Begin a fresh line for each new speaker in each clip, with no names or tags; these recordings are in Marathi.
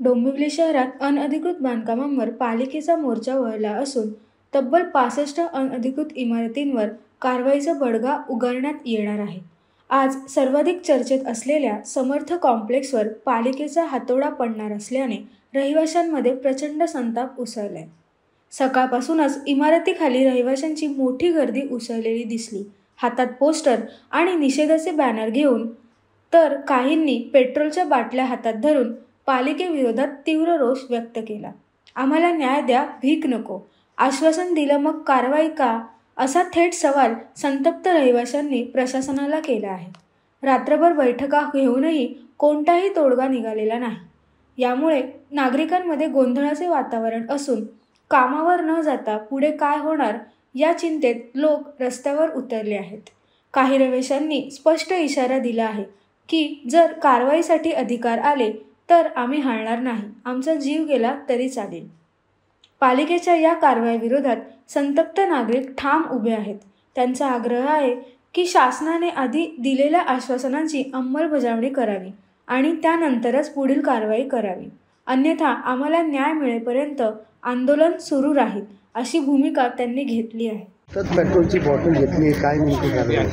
डोंबिवली शहरात अनधिकृत बांधकामांवर पालिकेचा मोर्चा वळला असून तब्बल 65 अनधिकृत इमारतींवर कारवाईचा बडगा उगारण्यात येणार आहे. आज सर्वाधिक चर्चेत असलेल्या समर्थ कॉम्प्लेक्सवर पालिकेचा हातोडा पडणार असल्याने रहिवाशांमध्ये प्रचंड संताप उसळलाय. सकाळपासूनच इमारतीखाली रहिवाशांची मोठी गर्दी उसळलेली दिसली. हातात पोस्टर आणि निषेधाचे बॅनर घेऊन तर काहींनी पेट्रोलच्या बाटल्या हातात धरून पालिकेविरोधात तीव्र रोष व्यक्त केला. आम्हाला न्याय द्या, भीक नको. आश्वासन दिलं मग कारवाई का, असा थेट सवाल संतप्त रहिवाशांनी प्रशासनाला केला आहे. रात्रभर बैठका घेऊनही कोणताही तोडगा निघालेला नाही. यामुळे नागरिकांमध्ये गोंधळाचे वातावरण असून कामावर न जाता पुढे काय होणार या चिंतेत लोक रस्त्यावर उतरले आहेत. काही रहिवाशांनी स्पष्ट इशारा दिला आहे की जर कारवाईसाठी अधिकार आले तर आम्ही हलणार नाही, आमचा जीव गेला तरी चालेल. पालिकेच्या या कारवाईविरोधात संतप्त नागरिक ठाम उभे आहेत. त्यांचा आग्रह आहे की शासनाने आधी दिलेल्या आश्वासनांची अंमलबजावणी करावी आणि त्यानंतरच पुढील कारवाई करावी. अन्यथा आम्हाला न्याय मिळेपर्यंत आंदोलन सुरू राहील, अशी भूमिका त्यांनी घेतली आहे.
पेट्रोलची बॉटल घेतली, काय नेमकं झालं?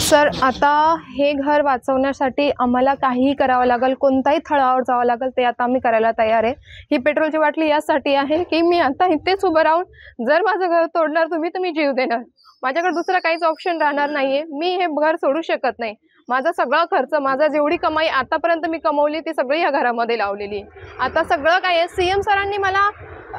सर, आता हे घर वाचवण्यासाठी आम्हाला काहीही करावं लागेल, कोणताही थळावर जावं लागेल, ते आता आम्ही करायला तयार आहे. ही पेट्रोलची बाटली यासाठी आहे की मी आता इथेच उभं राहून जर माझं घर तोडणार तुम्ही तर मी जीव देणार. माझ्याकडे दुसरा काहीच ऑप्शन राहणार नाहीये. मी हे घर सोडू शकत नाही. माझा सगळा खर्च, माझा जेवढी कमाई आतापर्यंत मी कमवली ती सगळी या घरामध्ये लावलेली. आता सगळं काय आहे, सीएम सरांनी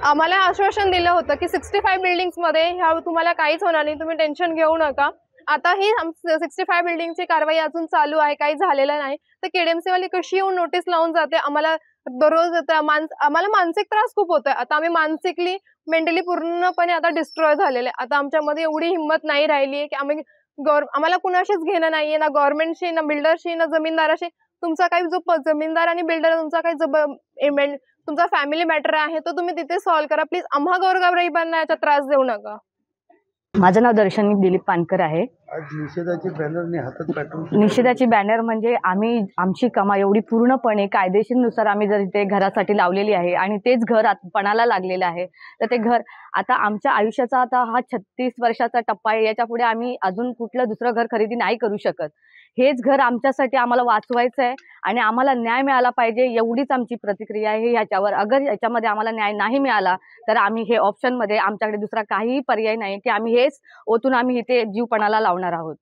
आम्हाला आश्वासन दिलं होतं की 65 बिल्डिंग्समध्ये ह्या तुम्हाला काहीच होणार नाही, तुम्ही टेन्शन घेऊ नका. आता ही 65 बिल्डिंगची कारवाई अजून चालू आहे, काही झालेलं नाही. तर केडीएमसी वाली कशी येऊन नोटीस लावून जाते आम्हाला दररोज. आम्हाला मानसिक त्रास खूप होतोय. आता आम्ही मानसिकली मेंटली पूर्णपणे आता डिस्ट्रॉय झालेले. आता आमच्यामध्ये एवढी हिंमत नाही राहिली आहे की आम्हाला कुणाशीच घेणं नाहीये, ना गव्हर्नमेंटशी, ना बिल्डरशी, ना जमीनदाराशी. तुमचा काही जो जमीनदार आणि बिल्डर तुमचा काही तुमचा फॅमिली मॅटर आहे तो तुम्ही तिथे सॉल्व्ह करा प्लीज. आम्हा गोरगरिबांना याचा त्रास देऊ नका.
माझं नाव दर्शनी दिलीप पानकर आहे.
आज निषेधाची बॅनरने हातात पेट्रोल.
निषेधाची बॅनर म्हणजे आमची कमाई एवढी पूर्णपणे कायदेशीरनुसार आम्ही जर इथे घरासाठी लावलेली आहे आणि तेच घर पणाला लागलेलं आहे. तर ते घर आता आमच्या आयुष्याचा आता हा 36 वर्षाचा टप्पा आहे. याच्या पुढे आम्ही अजून कुठलं दुसरं घर खरेदी नाही करू शकत. हेच घर आमच्यासाठी आम्हाला वाचवायचं आहे आणि आम्हाला न्याय मिळाला पाहिजे, एवढीच आमची प्रतिक्रिया आहे ह्याच्यावर. अगर याच्यामध्ये आम्हाला न्याय नाही मिळाला तर आम्ही हे ऑप्शनमध्ये आमच्याकडे दुसरा काहीही पर्याय नाही की आम्ही हेच ओतून आम्ही इथे जीवपणाला लावणार आहोत.